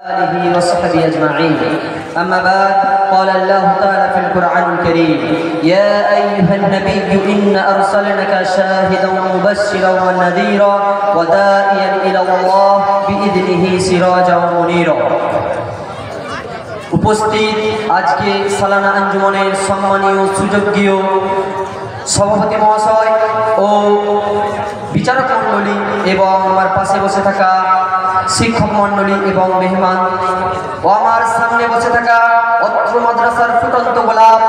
آله وصحبه أجمعين. أما بعد قال الله تعالى في القرآن الكريم يا أيها النبي إنا أرسلناك شاهدا ومبشرا ونذيرا وداعيا إلى الله بإذنه سراجا منيرا. উপস্থিত আজকে সালানা আঞ্জুমানের সম্মানীয় সুযোগ্য সভাপতি মহাশয় ও বিচারক মণ্ডলী এবং আমার পাশে বসে থাকা শিক্ষক মণ্ডলী এবং মেহমান ও আমার সামনে বসে থাকা অত্র মাদ্রাসার ফুটন্ত গোলাপ,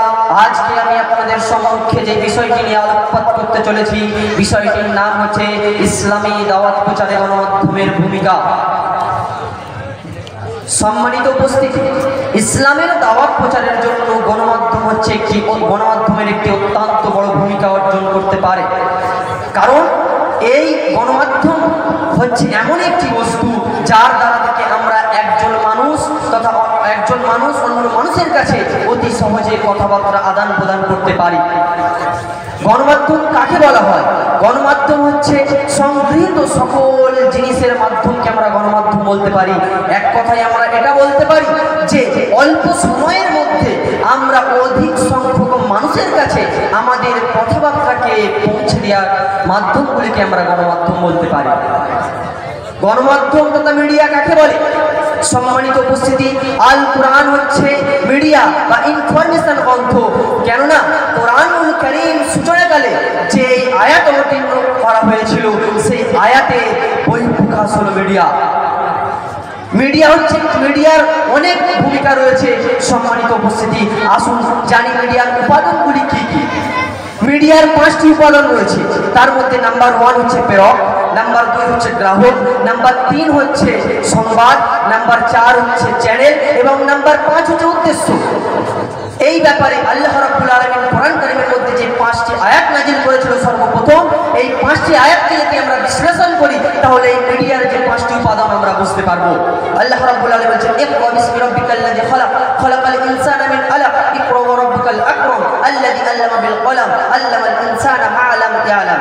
আজকে আমি আপনাদের সম্মুখে যে বিষয়টি নিয়ে আলোকপাত করতে চলেছি, বিষয়টির নাম হচ্ছে ইসলামী দাওয়াত প্রচারে গণমাধ্যমের ভূমিকা। সম্মানিত উপস্থিতি, ইসলামের দাওয়াত প্রচারের জন্য গণমাধ্যমের একটি অত্যন্ত বড় ভূমিকা অর্জন করতে পারে। কারণ এই গণমাধ্যম হচ্ছে এমন একটি বস্তু যার দ্বারা থেকে আমরা একজন মানুষ অন্য মানুষের কাছে অতি সহজে কথাবার্তা আদান প্রদান করতে পারি। গণমাধ্যম কাকে বলা হয়? গণমাধ্যম হচ্ছে সংগৃহীত সকল জিনিসের মাধ্যমকে আমরা গণমাধ্যম বলতে পারি। এক কথায় আমরা এটা বলতে পারি যে অল্প সময়ের মধ্যে আমরা অধিক সংখ্যক মানুষের কাছে আমাদের কথাবার্তাকে পৌঁছে দেওয়ার মাধ্যমগুলিকে আমরা গণমাধ্যম বলতে পারি। গণমাধ্যম তথা মিডিয়া কাকে বলে? সম্মানিত উপস্থিতি, আল কোরআন হচ্ছে মিডিয়া বা ইনফরমেশন গ্রন্থ। কেননা কোরআনুল কারীম সূচনাকালে যে আয়াত অবতীর্ণ করা হয়েছিল সেই আয়াতে বই প্রকাশ হলো মিডিয়া। মিডিয়া হচ্ছে, মিডিয়ার অনেক ভূমিকা রয়েছে। সম্মানিত উপস্থিতি, আসুন জানি মিডিয়ার উপাদানগুলি কি কি। মিডিয়ার 5টি উপাদান রয়েছে। তার মধ্যে নাম্বার 1 হচ্ছে প্রেরক, নাম্বার 2 হচ্ছে গ্রাহক, নাম্বার 3 হচ্ছে সংবাদ, নাম্বার 4 হচ্ছে চ্যানেল এবং নাম্বার 5 হচ্ছে উদ্দেশ্য। এই ব্যাপারে আল্লাহ রাব্বুল আলামিন কোরআন কারীমের মধ্যে যে 5টি আয়াত নাযিল করেছিল সর্বপ্রথম, এই 5টি আয়াতকে যদি আমরা বিশ্লেষণ করি তাহলে এই মিডিয়ার যে 5টি উপাদান আমরা বুঝতে পারবো। আল্লাহ রাব্বুল আলামিন বলেছেন ইকরা বিসমি রাব্বিকাল্লাযী খালাক খালাকাল ইনসানা মিন আলাক ইকরা ওয়া রাব্বুকাল আকরাম আল্লাযী আল্লামা বিল কলম আল্লামাল ইনসানা মা লাম ইয়ালাম।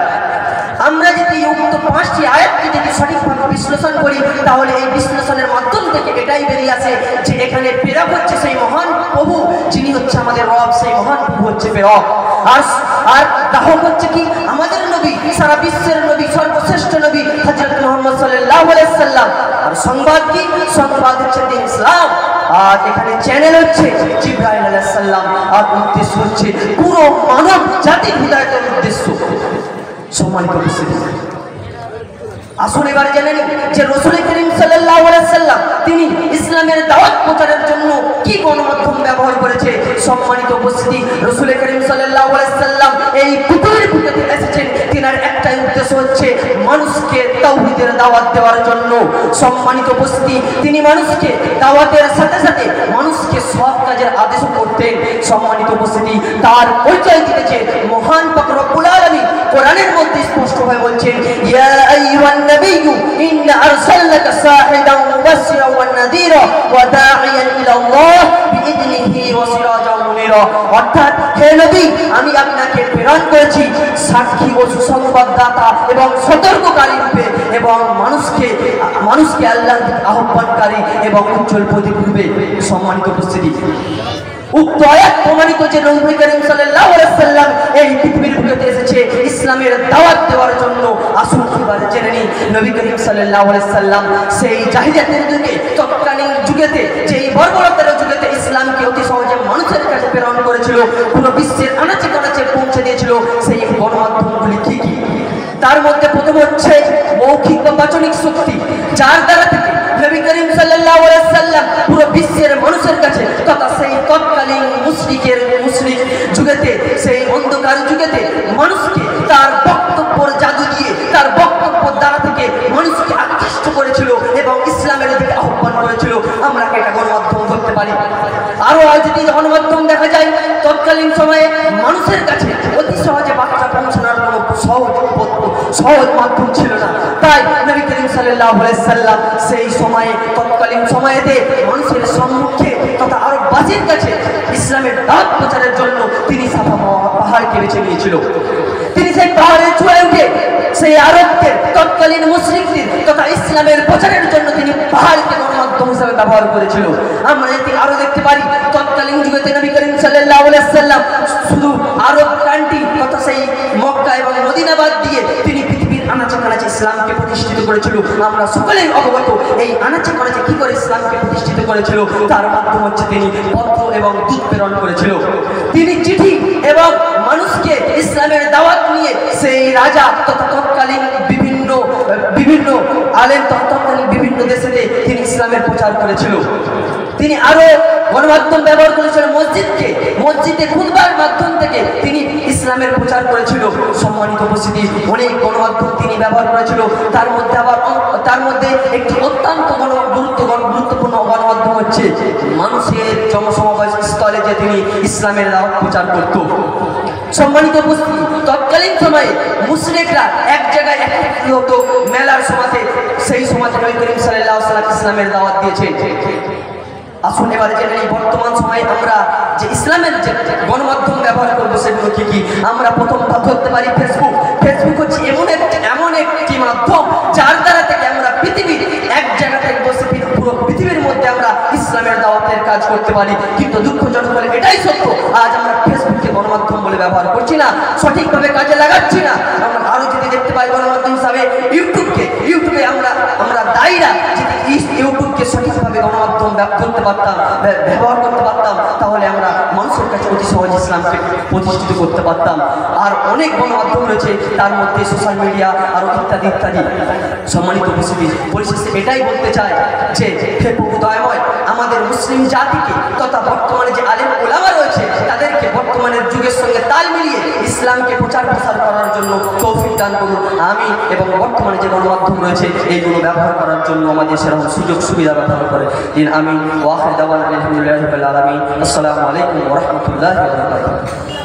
আমরা যদি উক্ত 5টি আয়াতকে যদি সঠিকভাবে বিশ্লেষণ করি তাহলে এই বিশ্লেষণের মাধ্যম থেকে এটাই বেরিয়ে আসে যে এখানে প্রেরক হচ্ছে সেই মহান প্রভু যিনি হচ্ছে আমাদের রব, সেই মহান প্রভু হচ্ছে প্রেরক। আর গ্রাহক হচ্ছে কি? আমাদের নবী, সারা বিশ্বের নবী, সর্বশ্রেষ্ঠ নবী হযরত মুহাম্মদ সাল্লাল্লাহু আলাইহি ওয়াসাল্লাম। আর সংবাদ কি? সংবাদ হচ্ছে দিন ইসলাম। আর এখানে চ্যানেল হচ্ছে জিবরাইল আলাইহিস সালাম। আর উদ্দেশ্য হচ্ছে পুরো মানব জাতির হিদায়াতের উদ্দেশ্য। সম্মানিত উপস্থিতি, আসুন এবার জেনে নিই যে রাসূল করিম সাল্লাল্লাহু আলাইহি ওয়াসাল্লাম তিনি ইসলামের দাওয়াত প্রচারের জন্য কি গণমাধ্যম ব্যবহার করেছে। সম্মানিত উপস্থিতি, রাসূল করিম সাল্লাল্লাহু আলাইহি ওয়াসাল্লাম এই পৃথিবীর বুকে এসেছেন, তিনার একটাই উদ্দেশ্য হচ্ছে মানুষকে তাওহীদের দাওয়াত দেওয়ার জন্য। সম্মানিত উপস্থিতি, তিনি মানুষকে দাওয়াতের সাথে সাথে মানুষকে সৎ কাজের আদেশ করতেন। সম্মানিত উপস্থিতি, তার পরিচয় দিয়েছে মহান পাক রব্বুল আলামিন কোরআনের মধ্যে স্পষ্ট হয়ে বলছেন ইয়া আইয়ুহান নাবিয়্যু ইন্না আরসালনাকা শাহিদান ওয়া মুবাশশিরান ওয়া নাযীরা ওয়া দাঈয়ান ইলা আল্লাহ বিইذনিহি ওয়া সিরাজান মুনীরা। অর্থাৎ হে নবী, আমি আপনাকে প্রেরণ করেছি সাক্ষী ও সুসংবাদদাতা এবং সতর্ককারী রূপে এবং মানুষকে আল্লাহর দিকে আহ্বানকারী এবং উজ্জ্বল প্রদীপ রূপে। সম্মানিত উপস্থিতি, উক্ত আয়াত প্রমাণিত যে নবী করিম সাল্লাল্লাহু আলাইহি ওয়াসাল্লাম এই পৃথিবীর বুকে এসেছে ইসলামের দাওয়াত দেওয়ার জন্য। আসুন এবার জেনে নিই নবী করিম সাল্লাল্লাহু আলাইহি ওয়াসাল্লাম সেই জাহিলিয়াতের যুগে, তৎকালীন যুগেতে, যেই বর্বরতার যুগেতে ইসলামকে অতি সহজে মানুষের কাছে প্রেরণ করেছিল, পুরো বিশ্বের আনাচে কানাচে পৌঁছে দিয়েছিল। সেই গণমাধ্যমগুলি কি কি? তার মধ্যে প্রথম হচ্ছে মৌখিক বা বাচনিক শক্তি, যার দ্বারা থেকে নবী করিম সাল্লাল্লাহু আলাইহি ওয়াসাল্লাম পুরো বিশ্বের মানুষের কাছে তথা সেই তৎকালীন মুশরিক যুগেতে, সেই অন্ধকার যুগেতে মানুষকে তার বক্তব্যের জাদু দিয়ে, তার বক্তব্যের দ্বারা থেকে মানুষকে আকৃষ্ট করেছিল এবং ইসলামের দিকে আহ্বান করেছিল। আমরা এটা গণমাধ্যম বলতে পারি। আরো যদি গণমাধ্যম দেখা যায়, তৎকালীন সময়ে মানুষের কাছে অতি সহজে বার্তা পৌঁছানোর কোনো সহজ মাধ্যম ছিল না। তাই নবী করিম সাল্লাল্লাহু আলাইহি ওয়াসাল্লাম সেই সময়ে, তৎকালীন সময়েতে মানুষের সম্মুখে তথা আরববাসীর কাছে ইসলামের দাওয়াত প্রচারের জন্য তিনি সাফা পাহাড়কে বেছে নিয়েছিল। তিনি সেই পাহাড়ের চূড়ায় উঠে সেই আরবকে তৎকালীন মুশরিকদের তথা ইসলামের প্রচারের জন্য তিনি পাহাড়কে গণমাধ্যম হিসেবে ব্যবহার করেছিল। আমরা এটি আরো দেখতে পারি তৎকালীন যুগেতে নবী করিম সাল্লাল্লাহু আলাইহি ওয়াসাল্লাম শুধু আরব কান্ট্রি তথা সেই মক্কা এবং মদিনা বাদ দিয়ে তিনি পৃথিবীর আনাচে কানাচে ইসলামকে প্রতিষ্ঠিত করেছিল। আমরা সকলেই অবগত এই আনাচে কানাচে কি করে ইসলামকে প্রতিষ্ঠিত করেছিল, তার মাধ্যম হচ্ছে তিনি পত্র এবং দূত প্রেরণ করেছিল। তিনি চিঠি এবং মানুষকে ইসলামের দাওয়াত নিয়ে সেই রাজা তথা তৎকালীন বিভিন্ন আলেম তৎকালীন বিভিন্ন দেশেতে তিনি ইসলামের প্রচার করেছিল। তিনি আরো গণমাধ্যম ব্যবহার করেছিল মসজিদে খুতবার মাধ্যম থেকে তিনি ইসলামের প্রচার করেছিল। সম্মানিত উপস্থিতি, অনেক গণমাধ্যম তিনি ব্যবহার করেছিল। তার মধ্যে একটি অত্যন্ত গুরুত্বপূর্ণ গণমাধ্যম হচ্ছে মানুষের জনসমাবেশ স্থলে যে তিনি ইসলামের দাওয়াত প্রচার করত। সম্মানিত উপস্থিতি, তৎকালীন সময়ে মুশরিকরা এক জায়গায় একত্রিত হতো মেলার সমাজে, সেই সমাজে নবী করিম সাল্লাল্লাহু আলাইহি ওয়াসাল্লাম ইসলামের দাওয়াত দিয়েছেন। আসুন এবারে জেনে নিই বর্তমান সময়ে আমরা যে ইসলামের যে গণমাধ্যম ব্যবহার করবো সেগুলো কি কি। আমরা প্রথম ধরতে পারি ফেসবুক হচ্ছে এমন একটি মাধ্যম যার দ্বারা থেকে আমরা পৃথিবীর এক জায়গা থেকে বসে পুরো পৃথিবীর মধ্যে আমরা ইসলামের দাওয়াতের কাজ করতে পারি। কিন্তু দুঃখজনক হলে এটাই সত্য, আজ আমরা ফেসবুককে গণমাধ্যম বলে ব্যবহার করছি না, সঠিকভাবে কাজে লাগাচ্ছি না। আমরা আরো যদি দেখতে পাই গণমাধ্যম হিসাবে ইউটিউবে আমরা দায়ীরা যদি ইউটিউবকে সঠিকভাবে গণমাধ্যম ব্যবহার করতে পারতাম তাহলে আমরা মানুষের কাছে অতি সহজে ইসলামকে প্রতিষ্ঠিত করতে পারতাম। আর অনেক গণমাধ্যম রয়েছে, তার মধ্যে সোশ্যাল মিডিয়া আরো ইত্যাদি ইত্যাদি। সম্মানিত উপস্থিতি, পরিশেষে এটাই বলতে চাই যে হে প্রভু দয়াময়, আমাদের মুসলিম জাতিকে তথা বর্তমানে যে আলেম ওলামা রয়েছে তাদেরকে বর্তমানের যুগের সঙ্গে তাল মিলিয়ে ইসলামকে প্রচার প্রসার করার জন্য তৌফিক দান করুন। আমি এবং বর্তমানে যে গণমাধ্যম রয়েছে এইগুলো ব্যবহার করার জন্য আমাদের সেরকম সুযোগ সুবিধা ব্যবহার করে দিন। আমি ওয়াখির দাওয়ানা আলহামদুলিল্লাহি রাব্বিল আলামিন। আসসালামু আলাইকুম ওয়া রাহমাতুল্লাহি ওয়া বারাকাতুহু।